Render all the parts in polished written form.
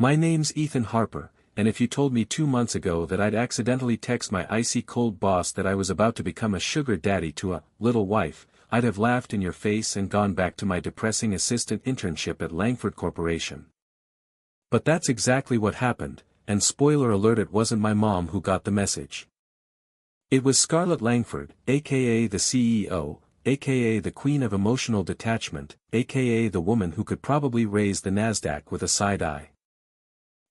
My name's Ethan Harper, and if you told me 2 months ago that I'd accidentally text my icy cold boss that I was about to become a sugar daddy to a little wife, I'd have laughed in your face and gone back to my depressing assistant internship at Langford Corporation. But that's exactly what happened, and spoiler alert, it wasn't my mom who got the message. It was Scarlett Langford, aka the CEO, aka the Queen of Emotional Detachment, aka the woman who could probably raise the Nasdaq with a side eye.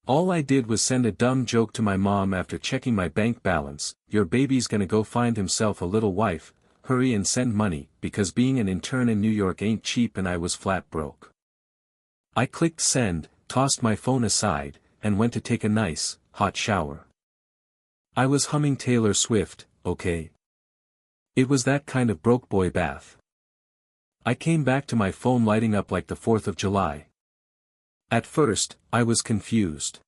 All I did was send a dumb joke to my mom after checking my bank balance: "Your baby's gonna go find himself a little wife, hurry and send money," because being an intern in New York ain't cheap and I was flat broke. I clicked send, tossed my phone aside, and went to take a nice, hot shower. I was humming Taylor Swift, okay? It was that kind of broke boy bath. I came back to my phone lighting up like the 4th of July. At first, I was confused.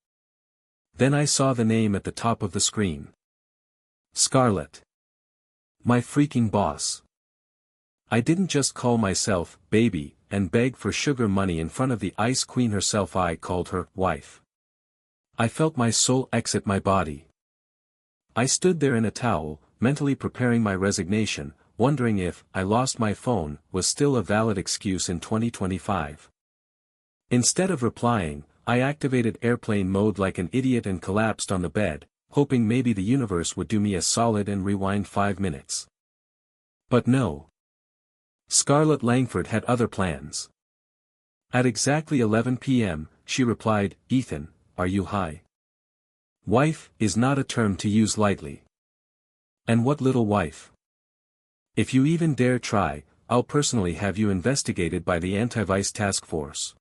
Then I saw the name at the top of the screen. Scarlett. My freaking boss. I didn't just call myself baby and beg for sugar money in front of the ice queen herself, I called her wife. I felt my soul exit my body. I stood there in a towel, mentally preparing my resignation, wondering if "I lost my phone" was still a valid excuse in 2025. Instead of replying, I activated airplane mode like an idiot and collapsed on the bed, hoping maybe the universe would do me a solid and rewind 5 minutes. But no. Scarlett Langford had other plans. At exactly 11 p.m., she replied, "Ethan, are you high? Wife is not a term to use lightly. And what little wife? If you even dare try, I'll personally have you investigated by the Anti-Vice Task Force."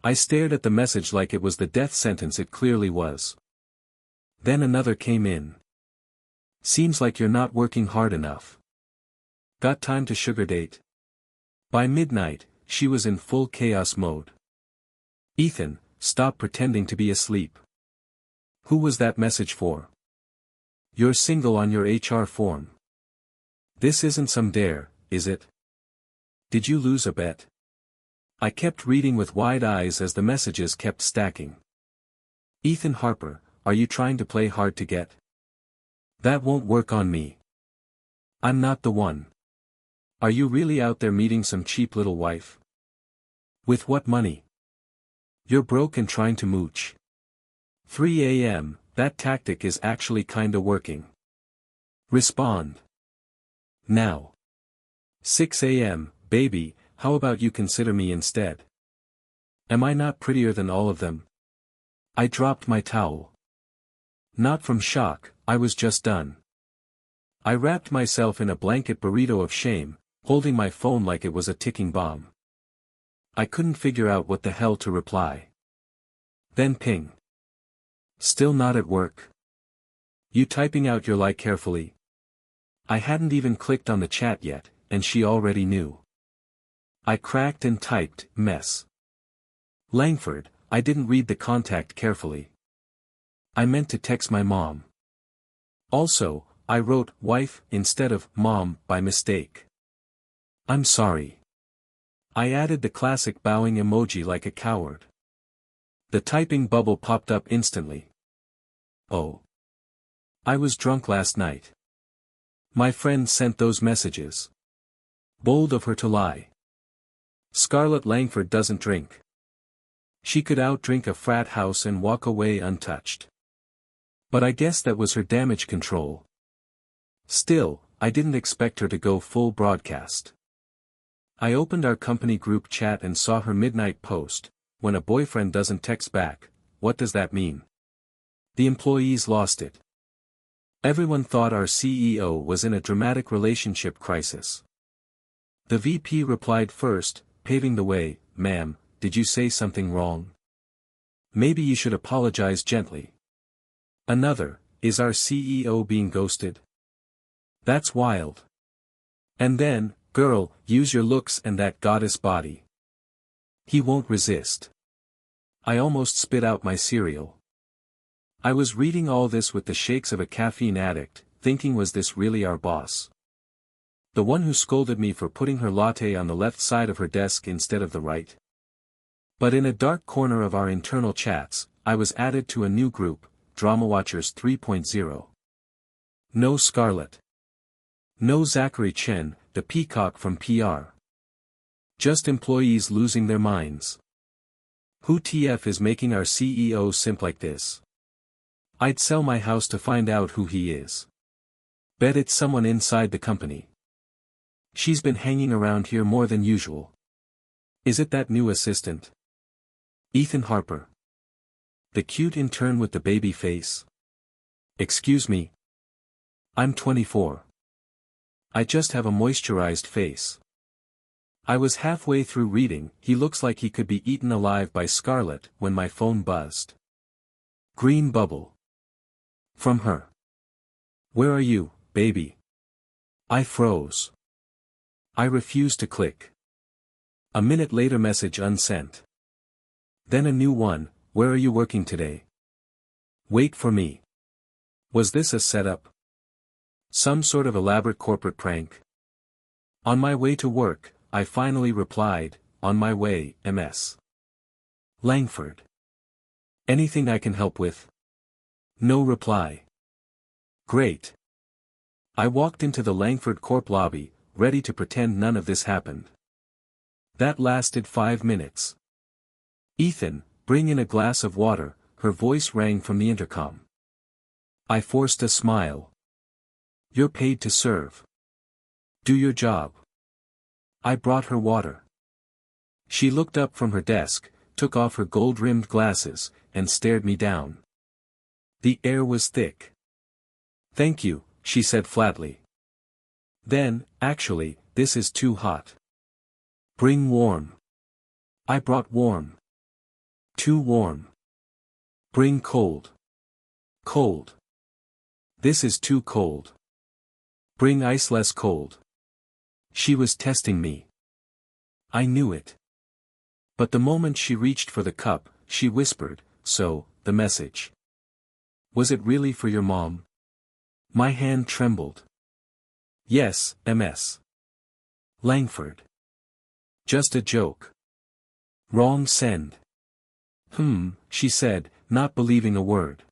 I stared at the message like it was the death sentence it clearly was. Then another came in. "Seems like you're not working hard enough. Got time to sugar date?" By midnight, she was in full chaos mode. "Ethan, stop pretending to be asleep. Who was that message for? You're single on your HR form. This isn't some dare, is it? Did you lose a bet?" I kept reading with wide eyes as the messages kept stacking. "Ethan Harper, are you trying to play hard to get? That won't work on me. I'm not the one. Are you really out there meeting some cheap little wife? With what money? You're broke and trying to mooch. 3 a.m., that tactic is actually kinda working. Respond. Now. 6 a.m., baby, how about you consider me instead? Am I not prettier than all of them?" I dropped my towel. Not from shock, I was just done. I wrapped myself in a blanket burrito of shame, holding my phone like it was a ticking bomb. I couldn't figure out what the hell to reply. Then ping. "Still not at work? You typing out your lie carefully?" I hadn't even clicked on the chat yet, and she already knew. I cracked and typed, "Mess. Langford, I didn't read the contact carefully. I meant to text my mom. Also, I wrote wife instead of mom by mistake. I'm sorry." I added the classic bowing emoji like a coward. The typing bubble popped up instantly. Oh. I was drunk last night. My friend sent those messages. Bold of her to lie. Scarlett Langford doesn't drink. She could outdrink a frat house and walk away untouched. But I guess that was her damage control. Still, I didn't expect her to go full broadcast. I opened our company group chat and saw her midnight post: "When a boyfriend doesn't text back, what does that mean? The employees lost it." Everyone thought our CEO was in a dramatic relationship crisis. The VP replied first, paving the way, "Ma'am, did you say something wrong? Maybe you should apologize gently." Another, "Is our CEO being ghosted? That's wild." And then, "Girl, use your looks and that goddess body. He won't resist." I almost spit out my cereal. I was reading all this with the shakes of a caffeine addict, thinking, was this really our boss? The one who scolded me for putting her latte on the left side of her desk instead of the right? But in a dark corner of our internal chats, I was added to a new group, Drama Watchers 3.0. No Scarlett. No Zachary Chen, the peacock from PR. Just employees losing their minds. Who TF is making our CEO simp like this? I'd sell my house to find out who he is. Bet it's someone inside the company. She's been hanging around here more than usual. Is it that new assistant? Ethan Harper. The cute intern with the baby face? Excuse me. I'm 24. I just have a moisturized face. I was halfway through reading, he looks like he could be eaten alive by Scarlett, when my phone buzzed. Green bubble. From her. Where are you, baby? I froze. I refused to click. A minute later, message unsent. Then a new one, where are you working today? Wait for me. Was this a setup? Some sort of elaborate corporate prank? On my way to work, I finally replied, on my way, MS. Langford. Anything I can help with? No reply. Great. I walked into the Langford Corp lobby, ready to pretend none of this happened. That lasted 5 minutes. Ethan, bring in a glass of water, her voice rang from the intercom. I forced a smile. You're paid to serve. Do your job. I brought her water. She looked up from her desk, took off her gold-rimmed glasses, and stared me down. The air was thick. Thank you, she said flatly. Then, actually, this is too hot. Bring warm. I brought warm. Too warm. Bring cold. Cold. This is too cold. Bring ice less cold. She was testing me. I knew it. But the moment she reached for the cup, she whispered, so, the message. Was it really for your mom? My hand trembled. Yes, MS. Langford. Just a joke. Wrong send. She said, not believing a word.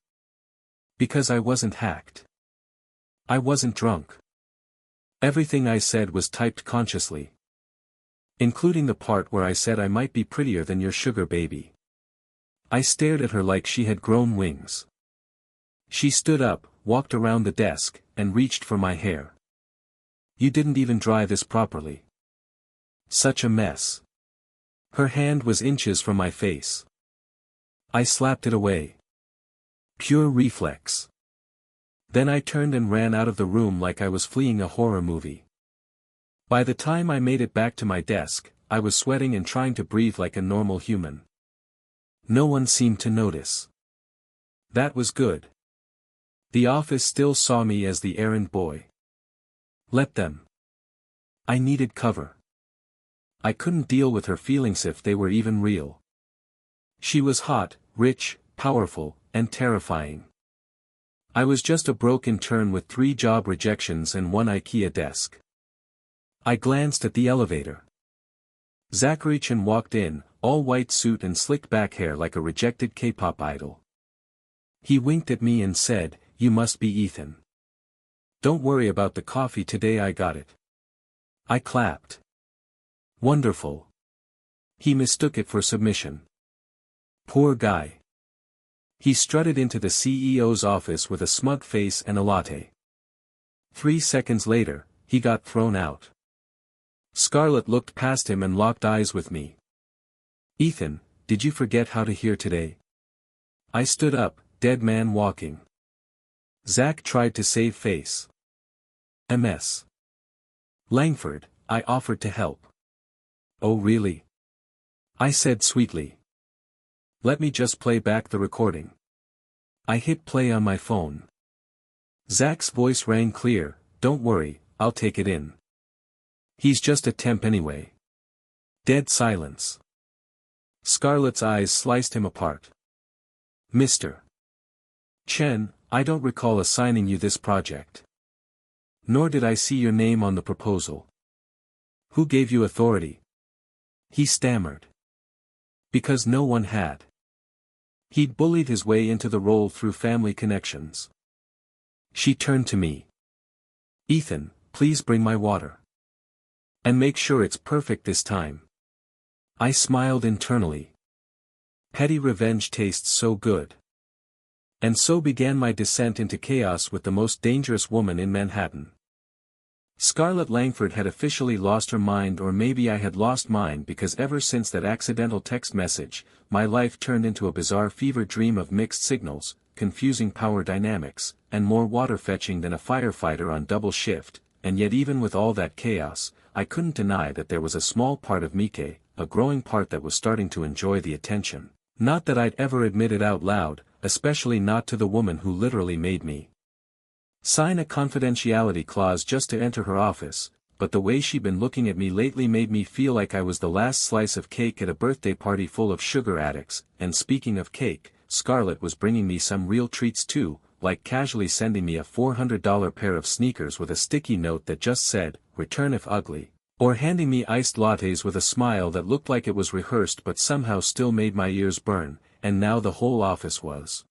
Because I wasn't hacked. I wasn't drunk. Everything I said was typed consciously. Including the part where I said I might be prettier than your sugar baby. I stared at her like she had grown wings. She stood up, walked around the desk, and reached for my hair. You didn't even dry this properly. Such a mess. Her hand was inches from my face. I slapped it away. Pure reflex. Then I turned and ran out of the room like I was fleeing a horror movie. By the time I made it back to my desk, I was sweating and trying to breathe like a normal human. No one seemed to notice. That was good. The office still saw me as the errand boy. Let them. I needed cover. I couldn't deal with her feelings if they were even real. She was hot, rich, powerful, and terrifying. I was just a broke intern with 3 job rejections and 1 IKEA desk. I glanced at the elevator. Zachary Chen walked in, all white suit and slicked back hair like a rejected K-pop idol. He winked at me and said, "You must be Ethan. Don't worry about the coffee today, I got it." I clapped. Wonderful. He mistook it for submission. Poor guy. He strutted into the CEO's office with a smug face and a latte. 3 seconds later, he got thrown out. Scarlett looked past him and locked eyes with me. Ethan, did you forget how to hear today? I stood up, dead man walking. Zach tried to save face. MS. Langford, I offered to help. Oh really? I said sweetly. Let me just play back the recording. I hit play on my phone. Zach's voice rang clear, "Don't worry, I'll take it in. He's just a temp anyway." Dead silence. Scarlett's eyes sliced him apart. Mr. Chen, I don't recall assigning you this project. Nor did I see your name on the proposal. Who gave you authority? He stammered. Because no one had. He'd bullied his way into the role through family connections. She turned to me. "Ethan, please bring my water. And make sure it's perfect this time." I smiled internally. Petty revenge tastes so good. And so began my descent into chaos with the most dangerous woman in Manhattan. Scarlett Langford had officially lost her mind, or maybe I had lost mine, because ever since that accidental text message, my life turned into a bizarre fever dream of mixed signals, confusing power dynamics, and more water fetching than a firefighter on double shift, and yet even with all that chaos, I couldn't deny that there was a small part of Mike, a growing part that was starting to enjoy the attention. Not that I'd ever admit it out loud, especially not to the woman who literally made me sign a confidentiality clause just to enter her office, but the way she'd been looking at me lately made me feel like I was the last slice of cake at a birthday party full of sugar addicts. And speaking of cake, Scarlett was bringing me some real treats too, like casually sending me a $400 pair of sneakers with a sticky note that just said, "Return if ugly," or handing me iced lattes with a smile that looked like it was rehearsed but somehow still made my ears burn. And now the whole office was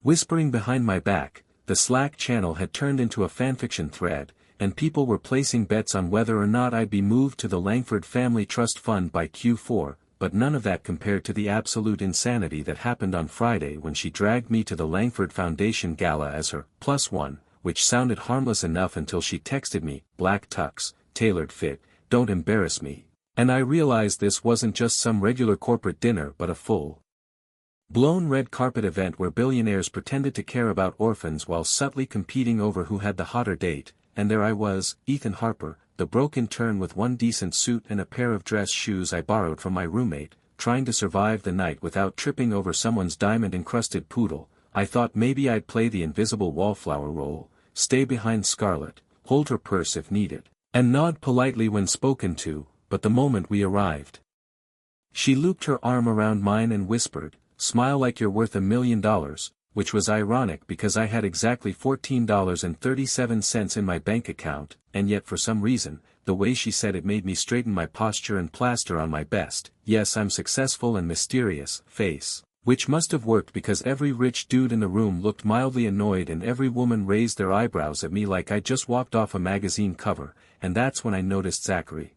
whispering behind my back. The Slack channel had turned into a fanfiction thread, and people were placing bets on whether or not I'd be moved to the Langford Family Trust Fund by Q4, but none of that compared to the absolute insanity that happened on Friday when she dragged me to the Langford Foundation Gala as her +1, which sounded harmless enough until she texted me, "Black tux, tailored fit, don't embarrass me," and I realized this wasn't just some regular corporate dinner but a full-blown red carpet event where billionaires pretended to care about orphans while subtly competing over who had the hotter date. And there I was, Ethan Harper, the broke intern with one decent suit and a pair of dress shoes I borrowed from my roommate, trying to survive the night without tripping over someone's diamond-encrusted poodle. I thought maybe I'd play the invisible wallflower role, stay behind Scarlett, hold her purse if needed, and nod politely when spoken to, but the moment we arrived, she looped her arm around mine and whispered, "Smile like you're worth $1 million," which was ironic because I had exactly $14.37 in my bank account, and yet for some reason, the way she said it made me straighten my posture and plaster on my best, "Yes, I'm successful and mysterious," face, which must have worked because every rich dude in the room looked mildly annoyed and every woman raised their eyebrows at me like I just walked off a magazine cover, and that's when I noticed Zachary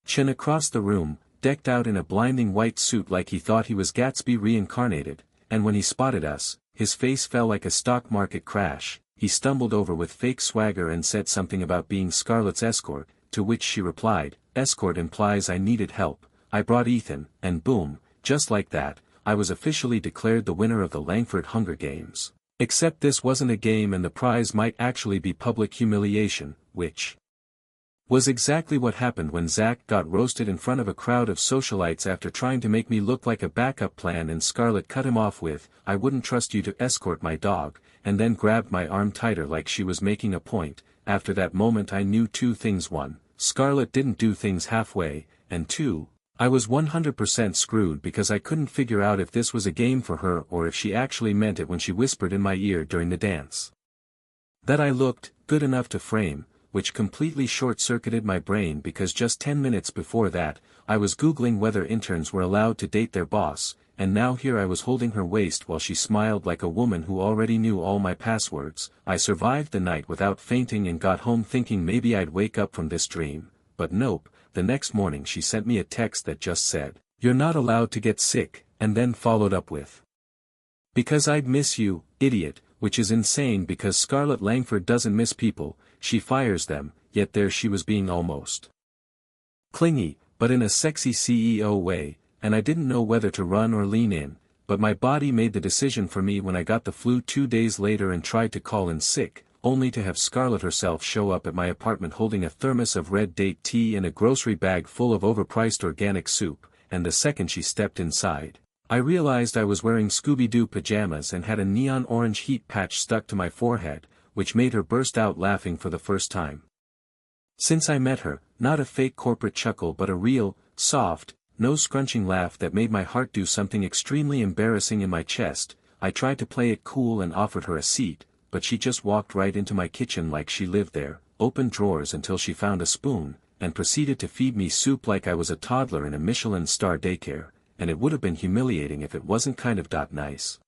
Chin across the room, decked out in a blinding white suit like he thought he was Gatsby reincarnated, and when he spotted us, his face fell like a stock market crash. He stumbled over with fake swagger and said something about being Scarlett's escort, to which she replied, "Escort implies I needed help, I brought Ethan," and boom, just like that, I was officially declared the winner of the Langford Hunger Games. Except this wasn't a game and the prize might actually be public humiliation, which was exactly what happened when Zach got roasted in front of a crowd of socialites after trying to make me look like a backup plan, and Scarlett cut him off with, "I wouldn't trust you to escort my dog," and then grabbed my arm tighter like she was making a point. After that moment I knew two things: one, Scarlett didn't do things halfway, and two, I was 100% screwed because I couldn't figure out if this was a game for her or if she actually meant it when she whispered in my ear during the dance that I looked good enough to frame, which completely short-circuited my brain because just 10 minutes before that, I was Googling whether interns were allowed to date their boss, and now here I was holding her waist while she smiled like a woman who already knew all my passwords. I survived the night without fainting and got home thinking maybe I'd wake up from this dream, but nope. The next morning she sent me a text that just said, "You're not allowed to get sick," and then followed up with, "Because I'd miss you, idiot," which is insane because Scarlett Langford doesn't miss people, she fires them, yet there she was being almost clingy, but in a sexy CEO way, and I didn't know whether to run or lean in, but my body made the decision for me when I got the flu 2 days later and tried to call in sick, only to have Scarlett herself show up at my apartment holding a thermos of red date tea and a grocery bag full of overpriced organic soup, and the second she stepped inside, I realized I was wearing Scooby-Doo pajamas and had a neon orange heat patch stuck to my forehead, which made her burst out laughing for the first time since I met her, not a fake corporate chuckle but a real, soft, nose-scrunching laugh that made my heart do something extremely embarrassing in my chest. I tried to play it cool and offered her a seat, but she just walked right into my kitchen like she lived there, opened drawers until she found a spoon, and proceeded to feed me soup like I was a toddler in a Michelin star daycare, and it would have been humiliating if it wasn't kind of nice.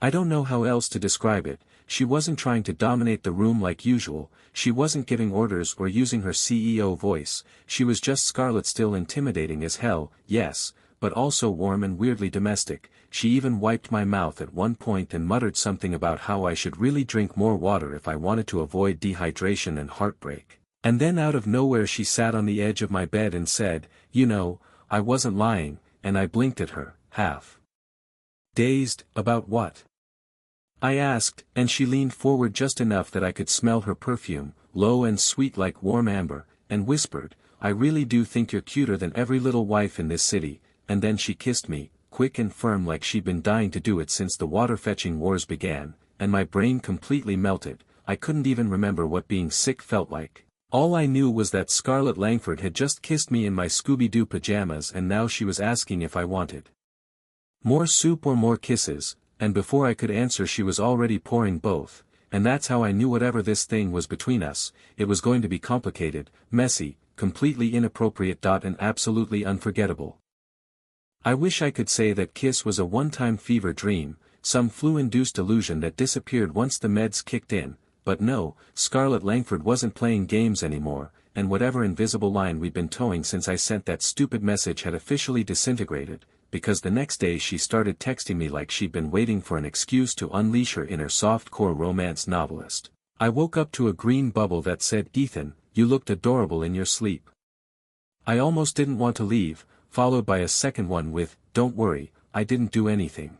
I don't know how else to describe it. She wasn't trying to dominate the room like usual, she wasn't giving orders or using her CEO voice, she was just Scarlet, still intimidating as hell, yes, but also warm and weirdly domestic. She even wiped my mouth at one point and muttered something about how I should really drink more water if I wanted to avoid dehydration and heartbreak. And then out of nowhere she sat on the edge of my bed and said, "You know, I wasn't lying," and I blinked at her, half dazed. "About what?" I asked, and she leaned forward just enough that I could smell her perfume, low and sweet like warm amber, and whispered, "I really do think you're cuter than every little wife in this city," and then she kissed me, quick and firm like she'd been dying to do it since the water-fetching wars began, and my brain completely melted. I couldn't even remember what being sick felt like. All I knew was that Scarlett Langford had just kissed me in my Scooby-Doo pajamas and now she was asking if I wanted more soup or more kisses, and before I could answer she was already pouring both, and that's how I knew whatever this thing was between us, it was going to be complicated, messy, completely inappropriate. And absolutely unforgettable. I wish I could say that kiss was a one-time fever dream, some flu-induced illusion that disappeared once the meds kicked in, but no, Scarlett Langford wasn't playing games anymore, and whatever invisible line we'd been towing since I sent that stupid message had officially disintegrated, because the next day she started texting me like she'd been waiting for an excuse to unleash her inner soft-core romance novelist. I woke up to a green bubble that said, "Ethan, you looked adorable in your sleep." I almost didn't want to leave, followed by a second one with, "Don't worry, I didn't do anything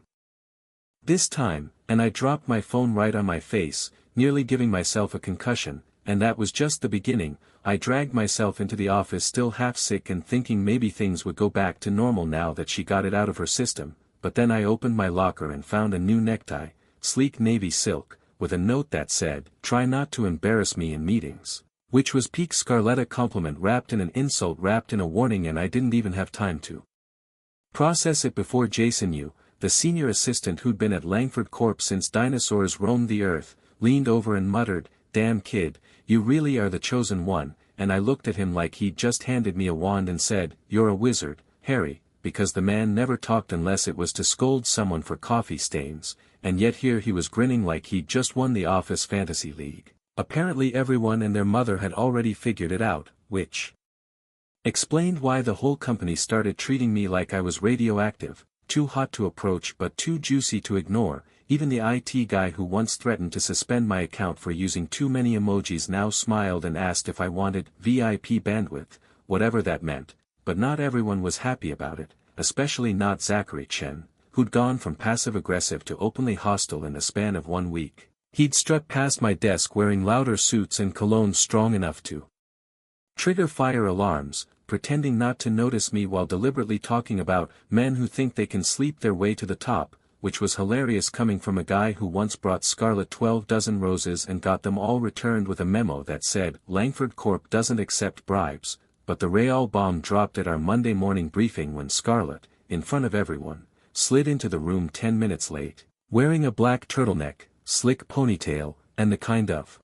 this time," and I dropped my phone right on my face, nearly giving myself a concussion, and that was just the beginning. I dragged myself into the office still half sick and thinking maybe things would go back to normal now that she got it out of her system, but then I opened my locker and found a new necktie, sleek navy silk, with a note that said, "Try not to embarrass me in meetings," which was peak Scarlett, a compliment wrapped in an insult wrapped in a warning, and I didn't even have time to process it before Jason Yu, the senior assistant who'd been at Langford Corp since dinosaurs roamed the earth, leaned over and muttered, "Damn kid, you really are the chosen one," and I looked at him like he'd just handed me a wand and said, "You're a wizard, Harry," because the man never talked unless it was to scold someone for coffee stains, and yet here he was grinning like he'd just won the Office Fantasy League. Apparently everyone and their mother had already figured it out, which explained why the whole company started treating me like I was radioactive, too hot to approach but too juicy to ignore. Even the IT guy who once threatened to suspend my account for using too many emojis now smiled and asked if I wanted VIP bandwidth, whatever that meant, but not everyone was happy about it, especially not Zachary Chen, who'd gone from passive-aggressive to openly hostile in the span of 1 week. He'd strut past my desk wearing louder suits and cologne strong enough to trigger fire alarms, pretending not to notice me while deliberately talking about men who think they can sleep their way to the top, which was hilarious coming from a guy who once brought Scarlett 12 dozen roses and got them all returned with a memo that said, "Langford Corp doesn't accept bribes," but the real bomb dropped at our Monday morning briefing when Scarlett, in front of everyone, slid into the room 10 minutes late, wearing a black turtleneck, slick ponytail, and the kind of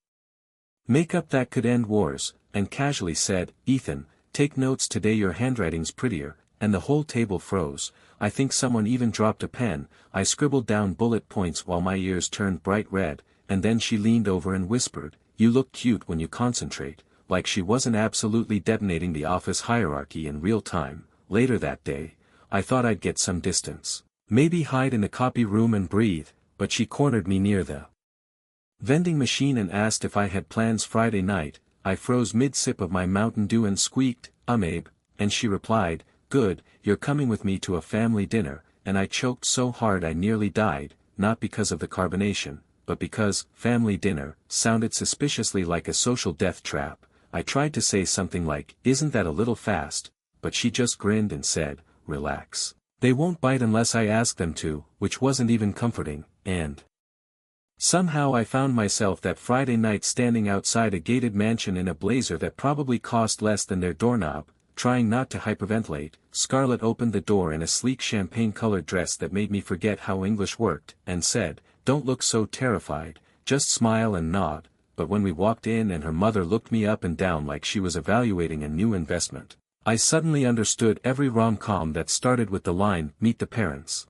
makeup that could end wars, and casually said, "Ethan, take notes today, your handwriting's prettier," and the whole table froze. I think someone even dropped a pen. I scribbled down bullet points while my ears turned bright red, and then she leaned over and whispered, "You look cute when you concentrate," like she wasn't absolutely detonating the office hierarchy in real time. Later that day, I thought I'd get some distance, maybe hide in the copy room and breathe, but she cornered me near the vending machine and asked if I had plans Friday night. I froze mid-sip of my Mountain Dew and squeaked, Abe," and she replied, "Good, you're coming with me to a family dinner," and I choked so hard I nearly died, not because of the carbonation, but because family dinner sounded suspiciously like a social death trap. I tried to say something like, "Isn't that a little fast?" but she just grinned and said, "Relax. They won't bite unless I ask them to," which wasn't even comforting, and somehow I found myself that Friday night standing outside a gated mansion in a blazer that probably cost less than their doorknob, trying not to hyperventilate. Scarlett opened the door in a sleek champagne-colored dress that made me forget how English worked, and said, "Don't look so terrified, just smile and nod," but when we walked in and her mother looked me up and down like she was evaluating a new investment, I suddenly understood every rom-com that started with the line, "Meet the parents."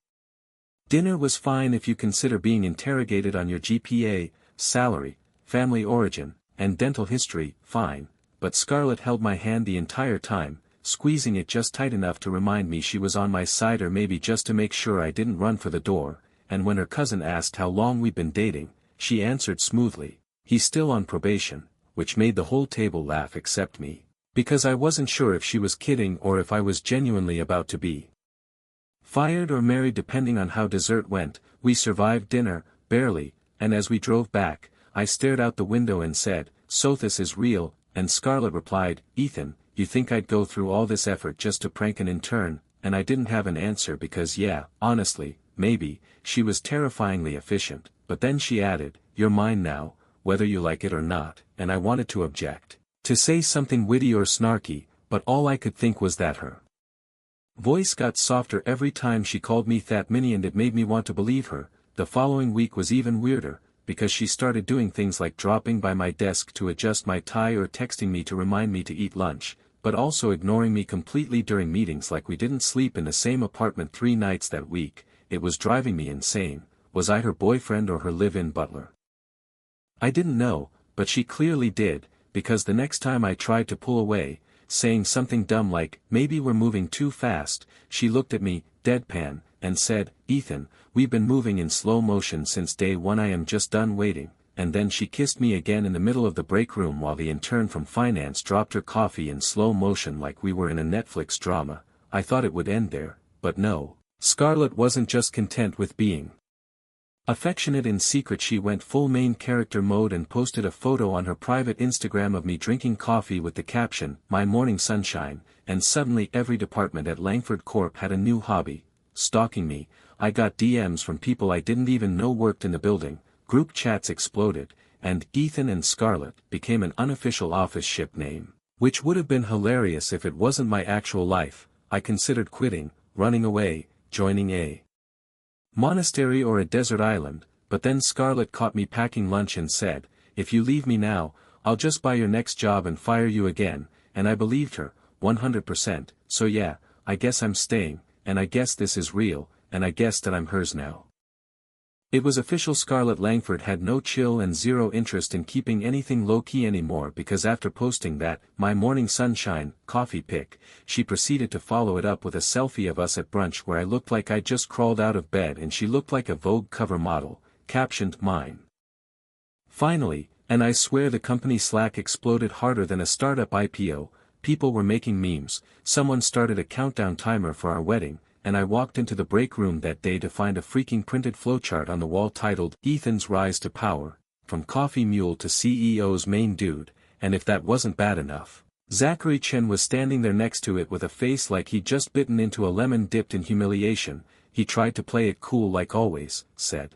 Dinner was fine if you consider being interrogated on your GPA, salary, family origin, and dental history, fine, but Scarlett held my hand the entire time, squeezing it just tight enough to remind me she was on my side or maybe just to make sure I didn't run for the door, and when her cousin asked how long we'd been dating, she answered smoothly, "He's still on probation," which made the whole table laugh except me, because I wasn't sure if she was kidding or if I was genuinely about to be fired or married depending on how dessert went. We survived dinner, barely, and as we drove back, I stared out the window and said, "So this is real," and Scarlett replied, "Ethan, you think I'd go through all this effort just to prank an intern?" And I didn't have an answer because yeah, honestly, maybe, she was terrifyingly efficient, but then she added, "You're mine now, whether you like it or not," and I wanted to object, to say something witty or snarky, but all I could think was that her voice got softer every time she called me That Minnie, and it made me want to believe her. The following week was even weirder, because she started doing things like dropping by my desk to adjust my tie or texting me to remind me to eat lunch, but also ignoring me completely during meetings like we didn't sleep in the same apartment 3 nights that week. It was driving me insane. Was I her boyfriend or her live-in butler? I didn't know, but she clearly did, because the next time I tried to pull away, saying something dumb like, "Maybe we're moving too fast," she looked at me, deadpan, and said, "Ethan, we've been moving in slow motion since day one. I am just done waiting," and then she kissed me again in the middle of the break room while the intern from finance dropped her coffee in slow motion like we were in a Netflix drama. I thought it would end there, but no. Scarlett wasn't just content with being affectionate in secret. She went full main character mode and posted a photo on her private Instagram of me drinking coffee with the caption, "My morning sunshine," and suddenly every department at Langford Corp had a new hobby, stalking me. I got DMs from people I didn't even know worked in the building, group chats exploded, and Ethan and Scarlett became an unofficial office ship name, which would have been hilarious if it wasn't my actual life. I considered quitting, running away, joining a monastery or a desert island, but then Scarlett caught me packing lunch and said, "If you leave me now, I'll just buy your next job and fire you again," and I believed her, 100%, so yeah, I guess I'm staying, and I guess this is real, and I guess that I'm hers now. It was official. Scarlett Langford had no chill and zero interest in keeping anything low-key anymore, because after posting that, "My morning sunshine," coffee pic, she proceeded to follow it up with a selfie of us at brunch where I looked like I just crawled out of bed and she looked like a Vogue cover model, captioned, "Mine." Finally, and I swear the company Slack exploded harder than a startup IPO, people were making memes, someone started a countdown timer for our wedding, and I walked into the break room that day to find a freaking printed flowchart on the wall titled, "Ethan's Rise to Power, from Coffee Mule to CEO's Main Dude," and if that wasn't bad enough, Zachary Chen was standing there next to it with a face like he'd just bitten into a lemon dipped in humiliation. He tried to play it cool like always, said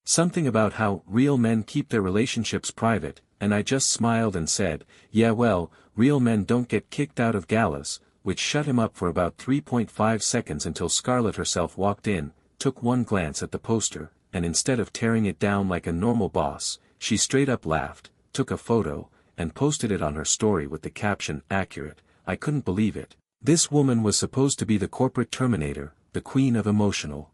something about how real men keep their relationships private, and I just smiled and said, "Yeah, well, real men don't get kicked out of galas," which shut him up for about 3.5 seconds until Scarlett herself walked in, took one glance at the poster, and instead of tearing it down like a normal boss, she straight up laughed, took a photo, and posted it on her story with the caption, "Accurate." I couldn't believe it. This woman was supposed to be the corporate Terminator, the queen of emotional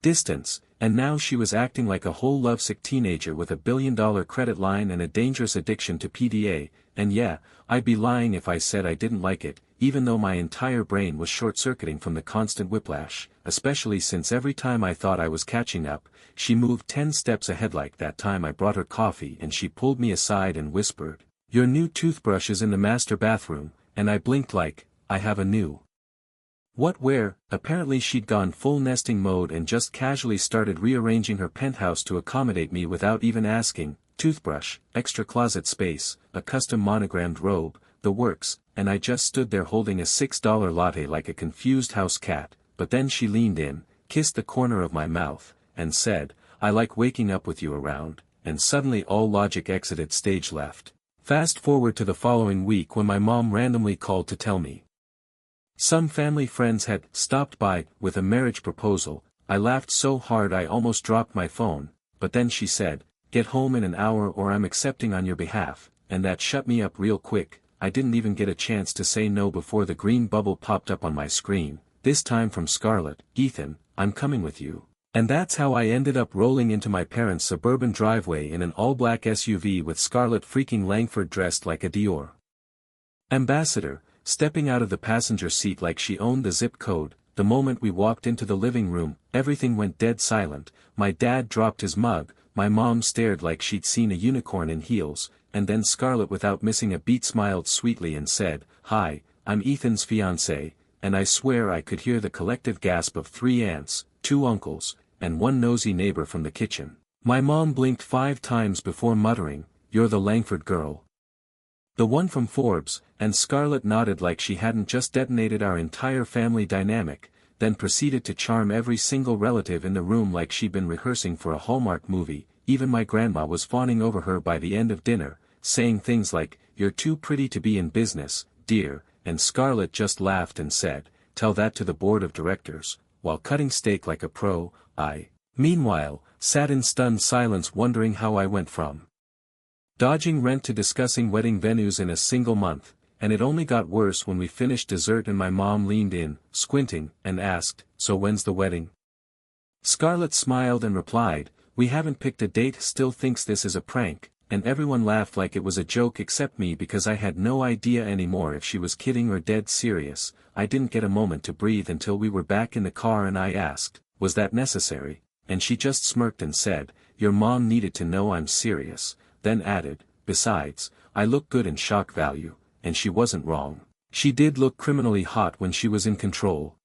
distance, and now she was acting like a whole lovesick teenager with a billion-dollar credit line and a dangerous addiction to PDA, and yeah, I'd be lying if I said I didn't like it, even though my entire brain was short-circuiting from the constant whiplash, especially since every time I thought I was catching up, she moved 10 steps ahead. Like that time I brought her coffee and she pulled me aside and whispered, "Your new toothbrush is in the master bathroom," and I blinked like, I have a new what where? Apparently she'd gone full nesting mode and just casually started rearranging her penthouse to accommodate me without even asking. Toothbrush, extra closet space, a custom monogrammed robe, the works, and I just stood there holding a $6 latte like a confused house cat, but then she leaned in, kissed the corner of my mouth, and said, "I like waking up with you around," and suddenly all logic exited stage left. Fast forward to the following week when my mom randomly called to tell me some family friends had stopped by with a marriage proposal. I laughed so hard I almost dropped my phone, but then she said, "Get home in an hour or I'm accepting on your behalf," and that shut me up real quick. I didn't even get a chance to say no before the green bubble popped up on my screen, this time from Scarlett. Ethan, I'm coming with you. And that's how I ended up rolling into my parents' suburban driveway in an all-black SUV with Scarlett freaking Langford dressed like a Dior ambassador, stepping out of the passenger seat like she owned the zip code. The moment we walked into the living room, everything went dead silent. My dad dropped his mug, my mom stared like she'd seen a unicorn in heels, and then Scarlett without missing a beat smiled sweetly and said, "Hi, I'm Ethan's fiancé," and I swear I could hear the collective gasp of 3 aunts, 2 uncles, and 1 nosy neighbor from the kitchen. My mom blinked 5 times before muttering, "You're the Langford girl, the one from Forbes," and Scarlett nodded like she hadn't just detonated our entire family dynamic, then proceeded to charm every single relative in the room like she'd been rehearsing for a Hallmark movie. Even my grandma was fawning over her by the end of dinner, saying things like, "You're too pretty to be in business, dear," and Scarlett just laughed and said, "Tell that to the board of directors," while cutting steak like a pro. I, meanwhile, sat in stunned silence wondering how I went from dodging rent to discussing wedding venues in a single month, and it only got worse when we finished dessert and my mom leaned in, squinting, and asked, "So when's the wedding?" Scarlett smiled and replied, "We haven't picked a date." Still thinks this is a prank, and everyone laughed like it was a joke except me because I had no idea anymore if she was kidding or dead serious. I didn't get a moment to breathe until we were back in the car and I asked, "Was that necessary?" And she just smirked and said, "Your mom needed to know I'm serious," then added, "Besides, I look good in shock value," and she wasn't wrong. She did look criminally hot when she was in control.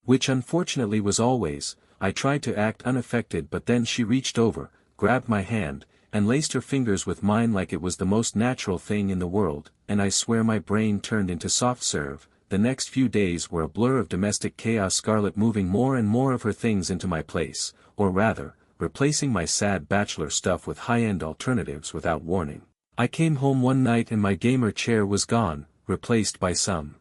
Which unfortunately was always. I tried to act unaffected but then she reached over, grabbed my hand, and laced her fingers with mine like it was the most natural thing in the world, and I swear my brain turned into soft serve. The next few days were a blur of domestic chaos, Scarlett moving more and more of her things into my place, or rather, replacing my sad bachelor stuff with high-end alternatives without warning. I came home one night and my gamer chair was gone, replaced by some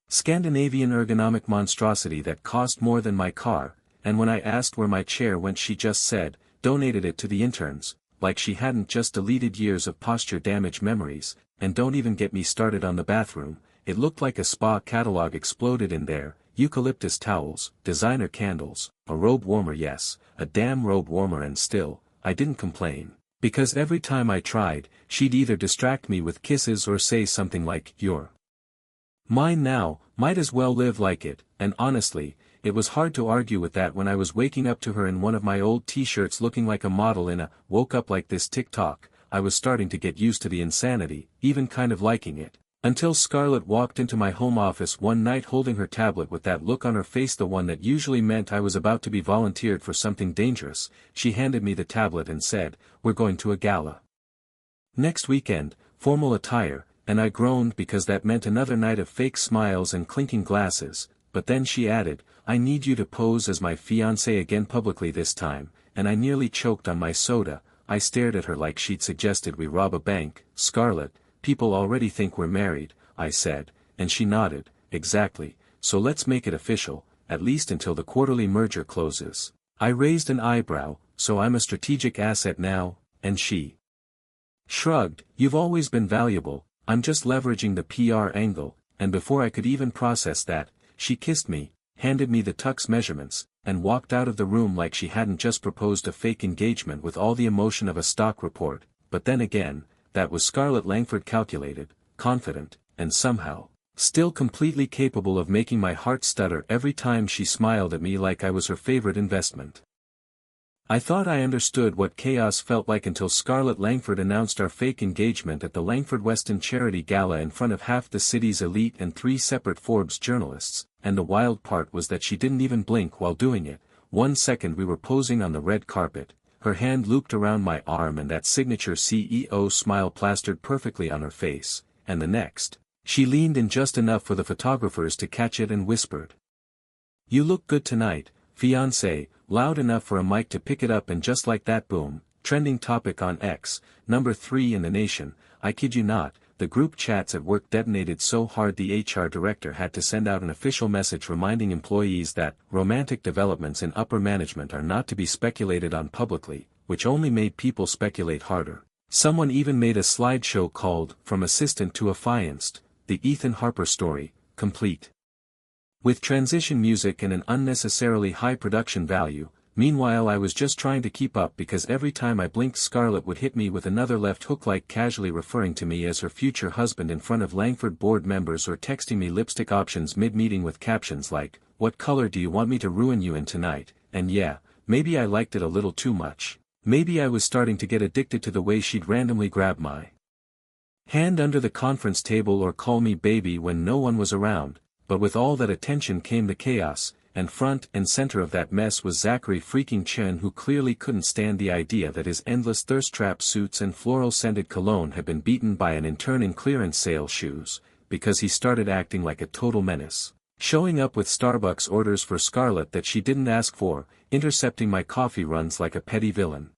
Scandinavian ergonomic monstrosity that cost more than my car, and when I asked where my chair went she just said, "Donated it to the interns," like she hadn't just deleted years of posture damage memories. And don't even get me started on the bathroom. It looked like a spa catalog exploded in there. Eucalyptus towels, designer candles, a robe warmer, yes, a damn robe warmer, and still, I didn't complain. Because every time I tried, she'd either distract me with kisses or say something like, "You're mine now, might as well live like it," and honestly, it was hard to argue with that when I was waking up to her in one of my old t-shirts looking like a model in a "woke up like this" TikTok. I was starting to get used to the insanity, even kind of liking it. Until Scarlett walked into my home office one night holding her tablet with that look on her face, the one that usually meant I was about to be volunteered for something dangerous. She handed me the tablet and said, "We're going to a gala next weekend, formal attire," and I groaned because that meant another night of fake smiles and clinking glasses, but then she added, "I need you to pose as my fiancé again publicly this time," and I nearly choked on my soda. I stared at her like she'd suggested we rob a bank. "Scarlett, people already think we're married," I said, and she nodded, "Exactly, so let's make it official, at least until the quarterly merger closes." I raised an eyebrow, "So I'm a strategic asset now?" And she shrugged, "You've always been valuable, I'm just leveraging the PR angle," and before I could even process that, she kissed me, handed me the tux measurements, and walked out of the room like she hadn't just proposed a fake engagement with all the emotion of a stock report. But then again, that was Scarlett Langford, calculated, confident, and somehow, still completely capable of making my heart stutter every time she smiled at me like I was her favorite investment. I thought I understood what chaos felt like until Scarlett Langford announced our fake engagement at the Langford Weston Charity Gala in front of half the city's elite and 3 separate Forbes journalists, and the wild part was that she didn't even blink while doing it. 1 second we were posing on the red carpet, her hand looped around my arm and that signature CEO smile plastered perfectly on her face, and the next, she leaned in just enough for the photographers to catch it and whispered, "You look good tonight, fiancé," loud enough for a mic to pick it up, and just like that, boom, trending topic on X, number 3 in the nation. I kid you not, the group chats at work detonated so hard the HR director had to send out an official message reminding employees that romantic developments in upper management are not to be speculated on publicly, which only made people speculate harder. Someone even made a slideshow called From Assistant to Affianced, the Ethan Harper story, complete. With transition music and an unnecessarily high production value. Meanwhile I was just trying to keep up because every time I blinked Scarlett would hit me with another left hook, like casually referring to me as her future husband in front of Langford board members, or texting me lipstick options mid-meeting with captions like, "What color do you want me to ruin you in tonight?" And yeah, maybe I liked it a little too much. Maybe I was starting to get addicted to the way she'd randomly grab my hand under the conference table or call me baby when no one was around, but with all that attention came the chaos. And front and center of that mess was Zachary freaking Chen, who clearly couldn't stand the idea that his endless thirst trap suits and floral-scented cologne had been beaten by an intern in clearance sale shoes, because he started acting like a total menace. Showing up with Starbucks orders for Scarlett that she didn't ask for, intercepting my coffee runs like a petty villain.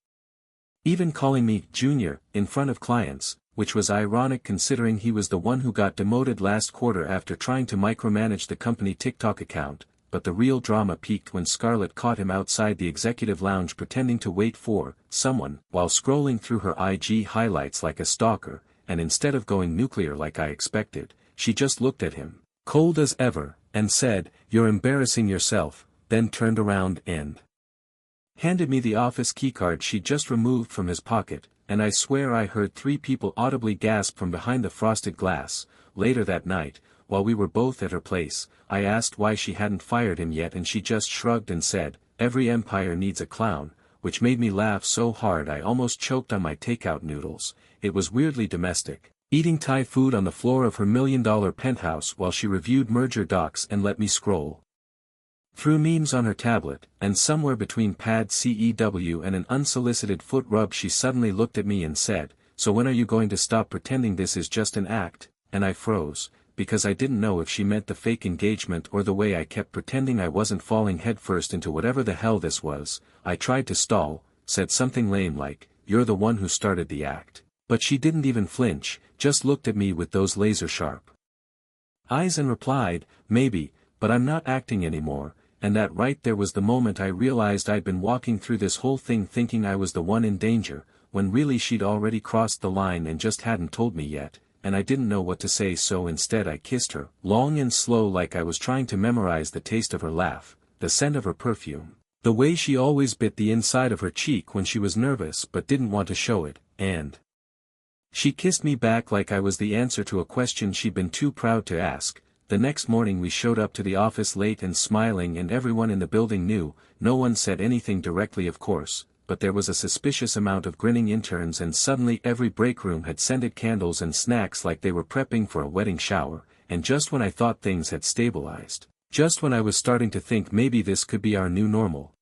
Even calling me Junior in front of clients, which was ironic considering he was the one who got demoted last quarter after trying to micromanage the company TikTok account. But the real drama peaked when Scarlett caught him outside the executive lounge pretending to wait for someone, while scrolling through her IG highlights like a stalker, and instead of going nuclear like I expected, she just looked at him, cold as ever, and said, "You're embarrassing yourself," then turned around and handed me the office keycard she'd just removed from his pocket, and I swear I heard 3 people audibly gasp from behind the frosted glass. Later that night, while we were both at her place, I asked why she hadn't fired him yet, and she just shrugged and said, "Every empire needs a clown," which made me laugh so hard I almost choked on my takeout noodles. It was weirdly domestic, eating Thai food on the floor of her $1 million penthouse while she reviewed merger docs and let me scroll through memes on her tablet, and somewhere between pad CEW and an unsolicited foot rub she suddenly looked at me and said, "So when are you going to stop pretending this is just an act?" And I froze, because I didn't know if she meant the fake engagement or the way I kept pretending I wasn't falling headfirst into whatever the hell this was. I tried to stall, said something lame like, "You're the one who started the act." But she didn't even flinch, just looked at me with those laser-sharp eyes and replied, "Maybe, but I'm not acting anymore." And that right there was the moment I realized I'd been walking through this whole thing thinking I was the one in danger, when really she'd already crossed the line and just hadn't told me yet, and I didn't know what to say, so instead I kissed her, long and slow, like I was trying to memorize the taste of her laugh, the scent of her perfume, the way she always bit the inside of her cheek when she was nervous but didn't want to show it, and she kissed me back like I was the answer to a question she'd been too proud to ask. The next morning we showed up to the office late and smiling, and everyone in the building knew. No one said anything directly, of course, but there was a suspicious amount of grinning interns, and suddenly every break room had scented candles and snacks like they were prepping for a wedding shower. And just when I thought things had stabilized, just when I was starting to think maybe this could be our new normal,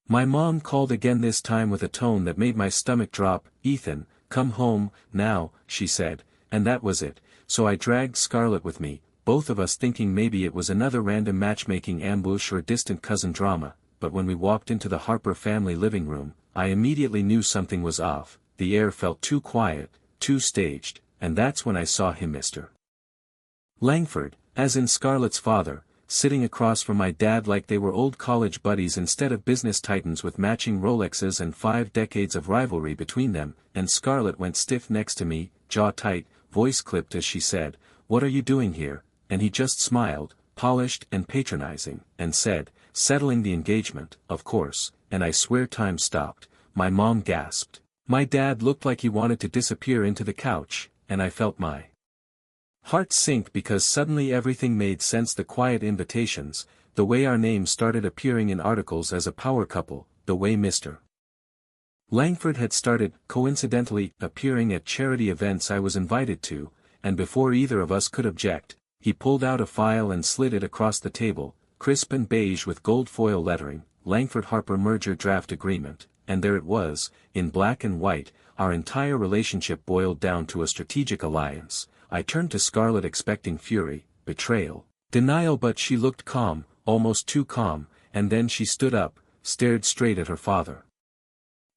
my mom called again, this time with a tone that made my stomach drop. "Ethan, come home, now," she said, and that was it. So I dragged Scarlett with me, both of us thinking maybe it was another random matchmaking ambush or distant cousin drama. But when we walked into the Harper family living room, I immediately knew something was off. The air felt too quiet, too staged, and that's when I saw him, Mr. Langford, as in Scarlett's father, sitting across from my dad like they were old college buddies instead of business titans with matching Rolexes and 5 decades of rivalry between them. And Scarlett went stiff next to me, jaw tight, voice clipped as she said, "What are you doing here?" And he just smiled, polished and patronizing, and said, "Settling the engagement, of course," and I swear time stopped. My mom gasped. My dad looked like he wanted to disappear into the couch, and I felt my heart sink because suddenly everything made sense. The quiet invitations, the way our names started appearing in articles as a power couple, the way Mr. Langford had started, coincidentally, appearing at charity events I was invited to, and before either of us could object, he pulled out a file and slid it across the table, crisp and beige with gold foil lettering, Langford Harper Merger Draft Agreement, and there it was, in black and white. Our entire relationship boiled down to a strategic alliance. I turned to Scarlett expecting fury, betrayal, denial, but she looked calm, almost too calm, and then she stood up, stared straight at her father,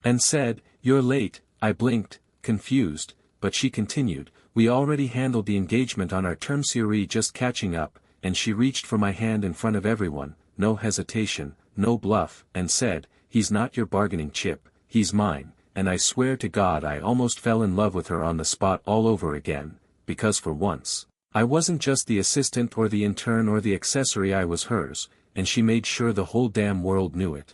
and said, "You're late." I blinked, confused, but she continued, "We already handled the engagement on our term series, just catching up," and she reached for my hand in front of everyone, no hesitation, no bluff, and said, "He's not your bargaining chip, he's mine." and I swear to God I almost fell in love with her on the spot all over again, because for once, I wasn't just the assistant or the intern or the accessory, I was hers, and she made sure the whole damn world knew it.